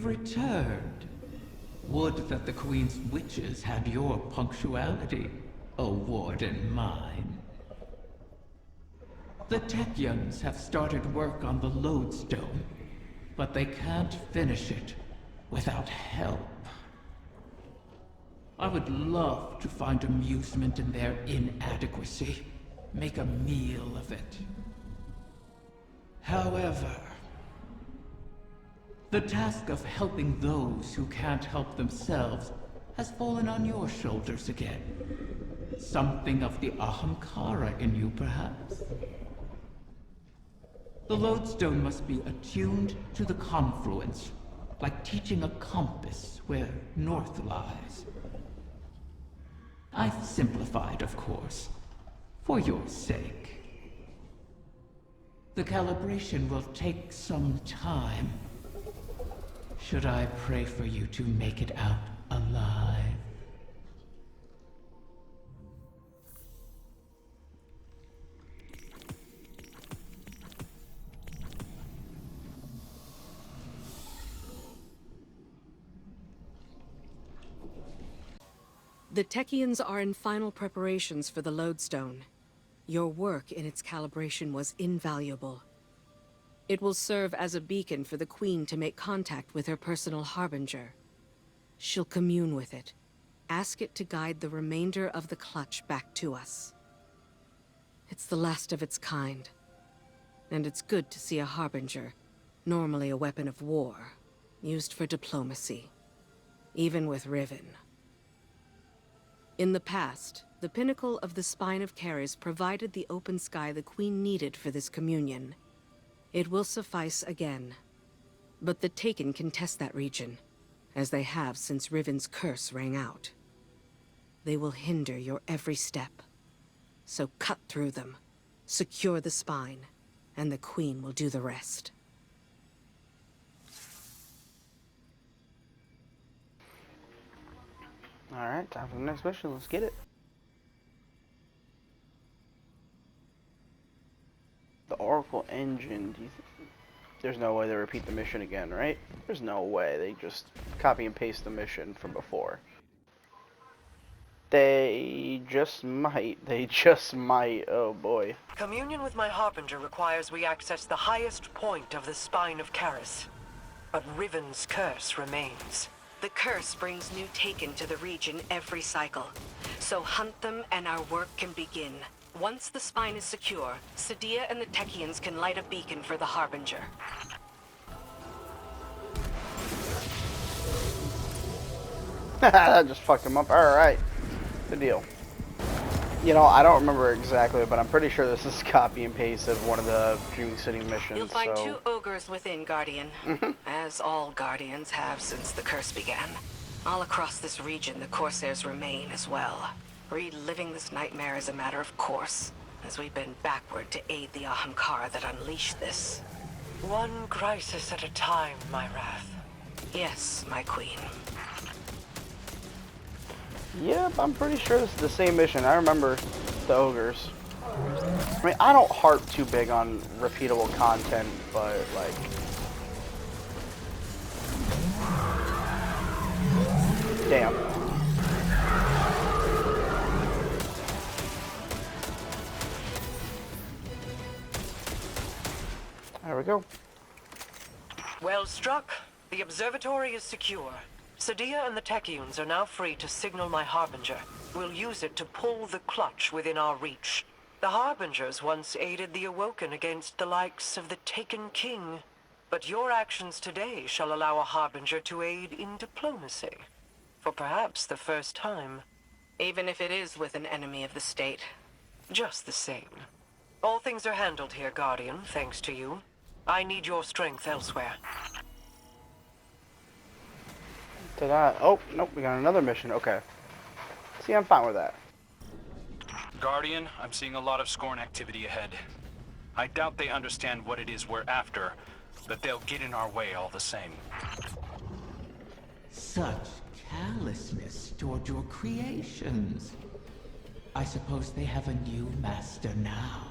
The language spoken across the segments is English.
returned. Would that the Queen's witches had your punctuality, O Warden mine. The Techeuns have started work on the Lodestone, but they can't finish it without help. I would love to find amusement in their inadequacy, make a meal of it. However, the task of helping those who can't help themselves has fallen on your shoulders again. Something of the Ahamkara in you, perhaps? The Lodestone must be attuned to the confluence, like teaching a compass where north lies. I've simplified, of course, for your sake. The calibration will take some time. Should I pray for you to make it out alive? The Techeuns are in final preparations for the Lodestone. Your work in its calibration was invaluable. It will serve as a beacon for the Queen to make contact with her personal Harbinger. She'll commune with it. Ask it to guide the remainder of the clutch back to us. It's the last of its kind. And it's good to see a Harbinger, normally a weapon of war, used for diplomacy. Even with Riven. In the past, the pinnacle of the Spine of Keres provided the open sky the Queen needed for this communion. It will suffice again. But the Taken can test that region, as they have since Riven's curse rang out. They will hinder your every step. So cut through them, secure the Spine, and the Queen will do the rest. Alright, time for the next mission. Let's get it. The Oracle Engine. There's no way they repeat the mission again, right? There's no way. They just copy and paste the mission from before. They just might. They just might. Oh boy. Communion with my Harbinger requires we access the highest point of the Spine of Keres. But Riven's curse remains. The curse brings new Taken to the region every cycle. So hunt them and our work can begin. Once the Spine is secure, Sadia and the Techeuns can light a beacon for the Harbinger. That just fucked him up. Alright. Good deal. You know, I don't remember exactly, but I'm pretty sure this is copy and paste of one of the Dream City missions. You'll find 2 ogres within, Guardian. As all Guardians have since the curse began. All across this region, the Corsairs remain as well. Reliving this nightmare is a matter of course, as we bend backward to aid the Ahamkara that unleashed this. One crisis at a time, my wrath. Yes, my queen. Yep, I'm pretty sure this is the same mission. I remember the ogres. I mean, I don't harp too big on repeatable content, but like... Damn. There we go. Well struck. The observatory is secure. Sadia and the Techeuns are now free to signal my Harbinger. We'll use it to pull the clutch within our reach. The Harbingers once aided the Awoken against the likes of the Taken King. But your actions today shall allow a Harbinger to aid in diplomacy. For perhaps the first time. Even if it is with an enemy of the state. Just the same. All things are handled here, Guardian, thanks to you. I need your strength elsewhere. Oh, nope, we got another mission. Okay. See, I'm fine with that. Guardian, I'm seeing a lot of Scorn activity ahead. I doubt they understand what it is we're after, but they'll get in our way all the same. Such callousness toward your creations. I suppose they have a new master now.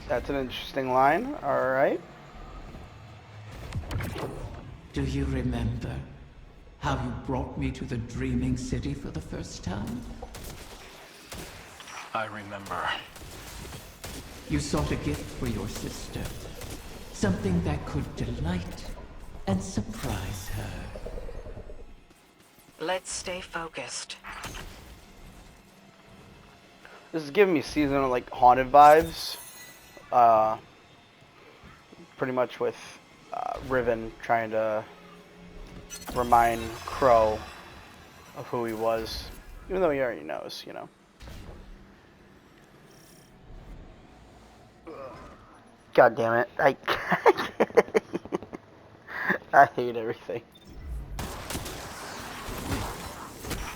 That's an interesting line. Alright. Do you remember how you brought me to the Dreaming City for the first time? I remember. You sought a gift for your sister. Something that could delight and surprise her. Let's stay focused. This is giving me seasonal, like, haunted vibes. Pretty much with Riven trying to remind Crow of who he was. Even though he already knows, you know. God damn it. I hate everything.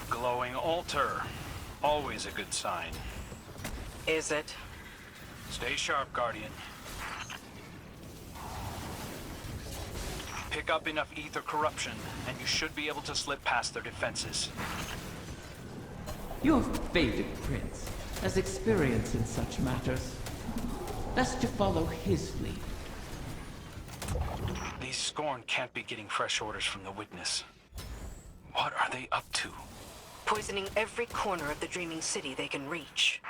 Glowing altar. Always a good sign. Is it? Stay sharp, Guardian. Pick up enough ether corruption, and you should be able to slip past their defenses. Your fated prince has experience in such matters. Best to follow his lead. These Scorn can't be getting fresh orders from the Witness. What are they up to? Poisoning every corner of the Dreaming City they can reach.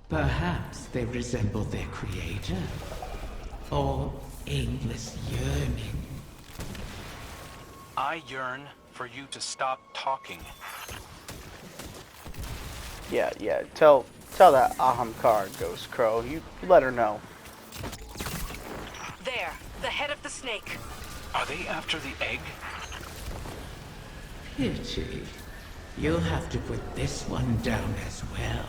Perhaps they resemble their creator. Or aimless yearning. I yearn for you to stop talking. Yeah. Tell that Ahamkar Ghost Crow. You let her know. There, the head of the snake. Are they after the egg? Pity. You'll have to put this one down as well.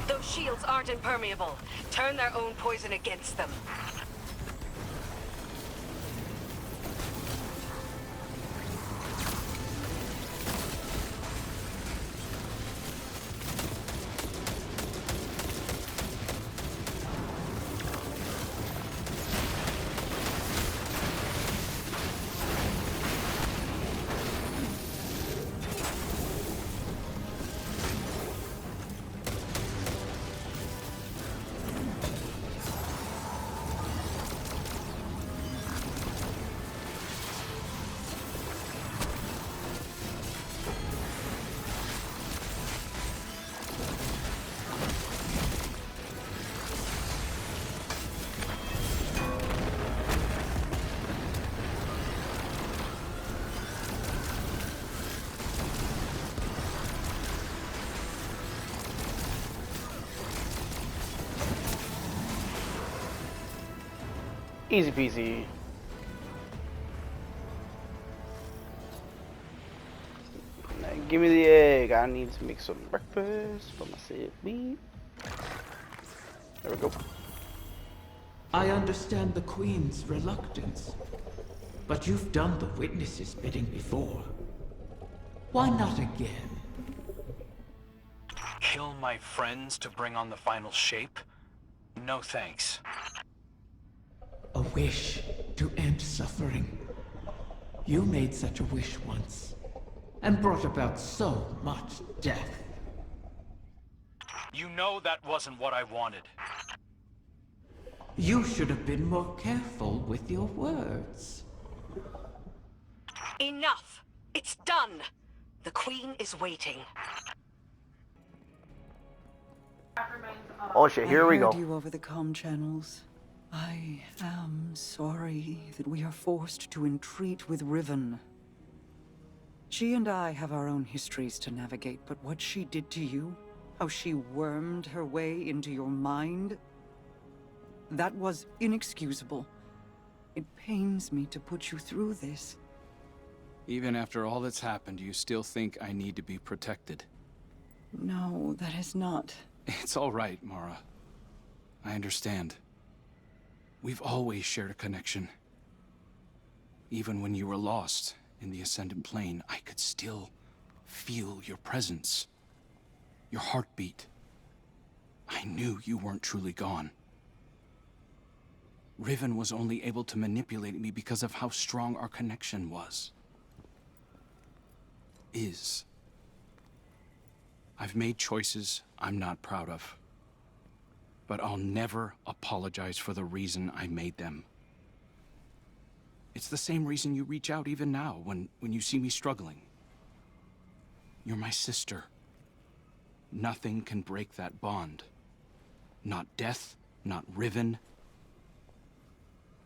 Those shields aren't impermeable. Turn their own poison against them. Easy peasy. Now give me the egg. I need to make some breakfast for myself. There we go. I understand the Queen's reluctance, but you've done the Witness's bidding before. Why not again? Kill my friends to bring on the final shape? No thanks. A wish to end suffering. You made such a wish once, and brought about so much death. You know that wasn't what I wanted. You should have been more careful with your words. Enough! It's done! The Queen is waiting. Oh shit, here we I go. heard you over the comm channels. I am sorry that we are forced to entreat with Riven. She and I have our own histories to navigate, but what she did to you, how she wormed her way into your mind, that was inexcusable. It pains me to put you through this. Even after all that's happened, you still think I need to be protected? No, that is not. It's all right, Mara. I understand. We've always shared a connection. Even when you were lost in the Ascendant Plane, I could still feel your presence. Your heartbeat. I knew you weren't truly gone. Riven was only able to manipulate me because of how strong our connection was. Is. I've made choices I'm not proud of. But I'll never apologize for the reason I made them. It's the same reason you reach out even now when you see me struggling. You're my sister. Nothing can break that bond. Not death, not Riven,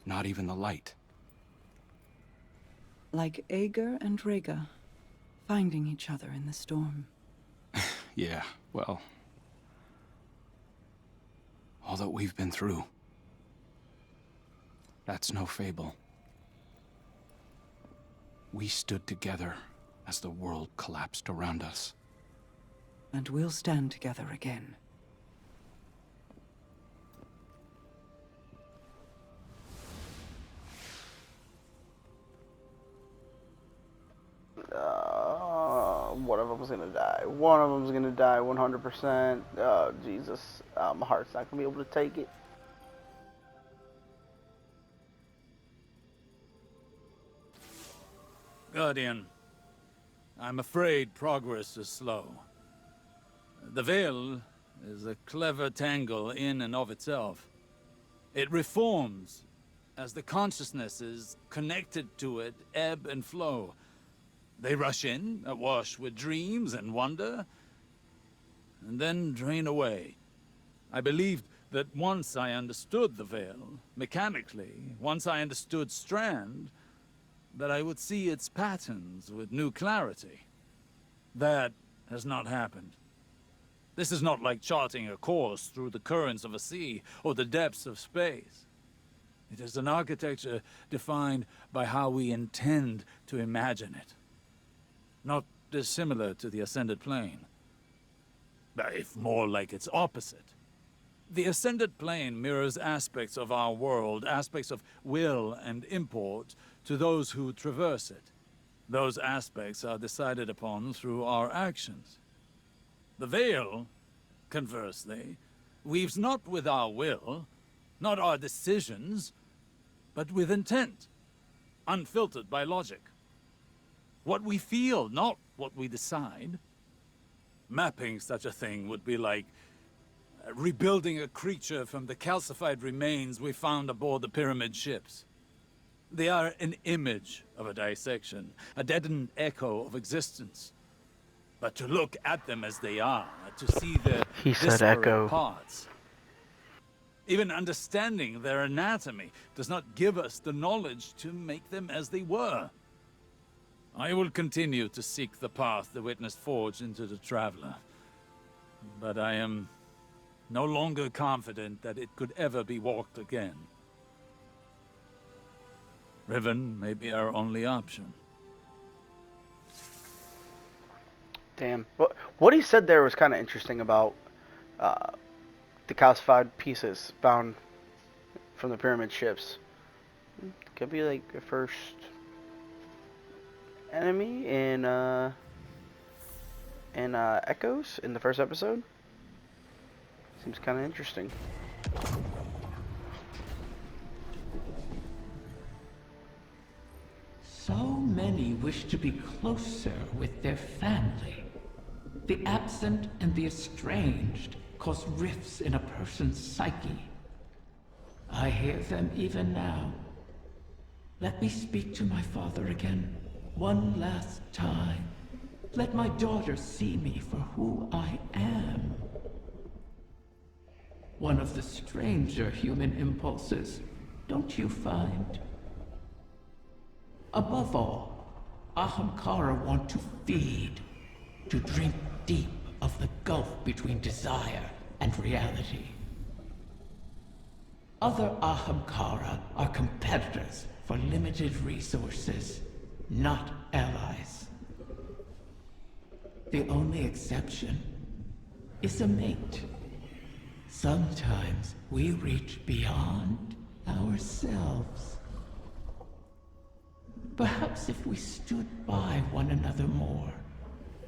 not even the light. Like Ager and Rhaega, finding each other in the storm. Yeah, well... all that we've been through. That's no fable. We stood together as the world collapsed around us. And we'll stand together again. One of them's gonna die. One of them's gonna die 100%. Oh, Jesus. My heart's not gonna be able to take it. Guardian, I'm afraid progress is slow. The Veil is a clever tangle in and of itself. It reforms as the consciousnesses connected to it ebb and flow. They rush in, awash with dreams and wonder, and then drain away. I believed that once I understood the Veil, mechanically, once I understood Strand, that I would see its patterns with new clarity. That has not happened. This is not like charting a course through the currents of a sea or the depths of space. It is an architecture defined by how we intend to imagine it. Not dissimilar to the Ascended Plane, but if more like its opposite. The Ascended Plane mirrors aspects of our world, aspects of will and import, to those who traverse it. Those aspects are decided upon through our actions. The Veil, conversely, weaves not with our will, not our decisions, but with intent, unfiltered by logic. What we feel, not what we decide. Mapping such a thing would be like rebuilding a creature from the calcified remains we found aboard the pyramid ships. They are an image of a dissection, a deadened echo of existence. But to look at them as they are, to see their disparate parts, even understanding their anatomy does not give us the knowledge to make them as they were. I will continue to seek the path the Witness forged into the Traveler, but I am no longer confident that it could ever be walked again. Riven may be our only option. Damn. What he said there was kind of interesting about the calcified pieces found from the pyramid ships. Could be like the first enemy in Echoes in the first episode. Seems kind of interesting. So many wish to be closer with their family. The absent and the estranged cause rifts in a person's psyche. I hear them even now. Let me speak to my father again, one last time. Let my daughter see me for who I am. One of the stranger human impulses, don't you find? Above all, Ahamkara want to feed, to drink deep of the gulf between desire and reality. Other Ahamkara are competitors for limited resources, not allies. The only exception is a mate. Sometimes we reach beyond ourselves. Perhaps if we stood by one another more,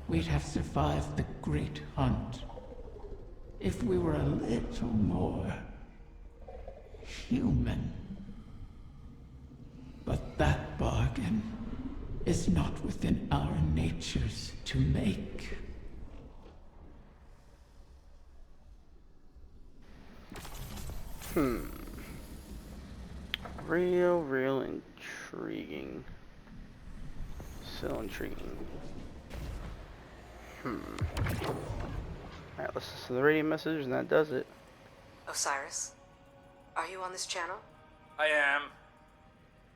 we'd have survived the great hunt. If we were a little more human. bargain is not within our natures to make. Real intriguing. So intriguing. Alright, let's listen to the radio message and that does it. Osiris, are you on this channel? I am.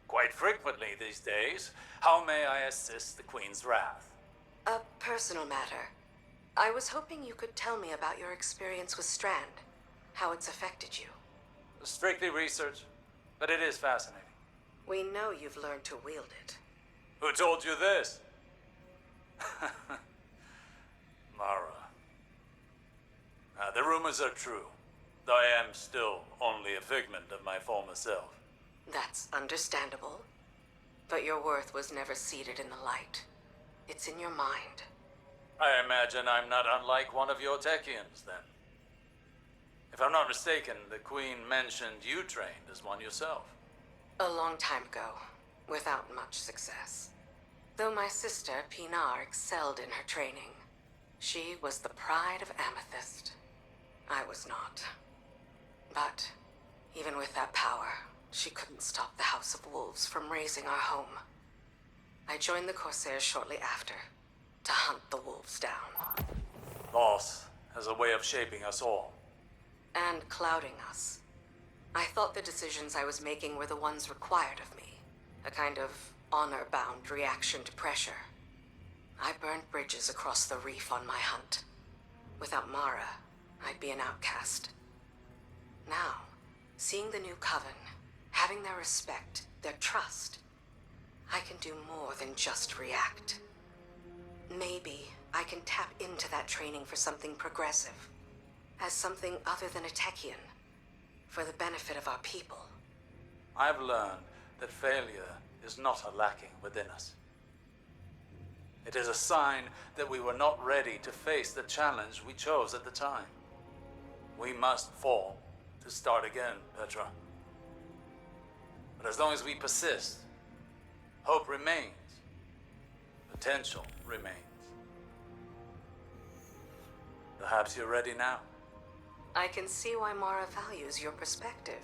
Quite frequently these days. How may I assist the Queen's wrath? A personal matter. I was hoping you could tell me about your experience with Strand, how it's affected you. Strictly research, but it is fascinating. We know you've learned to wield it. Who told you this? Mara. The rumors are true, though I am still only a figment of my former self. That's understandable. But your worth was never seated in the light. It's in your mind. I imagine I'm not unlike one of your Techians, then. If I'm not mistaken, the Queen mentioned you trained as one yourself. A long time ago, without much success. Though my sister, Pinar, excelled in her training. She was the pride of Amethyst. I was not. But, even with that power, she couldn't stop the House of Wolves from razing our home. I joined the Corsairs shortly after, to hunt the wolves down. Loss has a way of shaping us all. And clouding us. I thought the decisions I was making were the ones required of me. A kind of honor-bound reaction to pressure. I burned bridges across the reef on my hunt. Without Mara, I'd be an outcast. Now, seeing the new Coven, having their respect, their trust, I can do more than just react. Maybe I can tap into that training for something progressive. As something other than a Techian. For the benefit of our people. I've learned that failure is not a lacking within us. It is a sign that we were not ready to face the challenge we chose at the time. We must fall to start again, Petra. But as long as we persist, hope remains. Potential remains. Perhaps you're ready now. I can see why Mara values your perspective.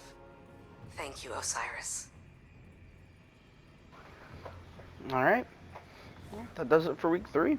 Thank you, Osiris. Alright. Well, that does it for week 3.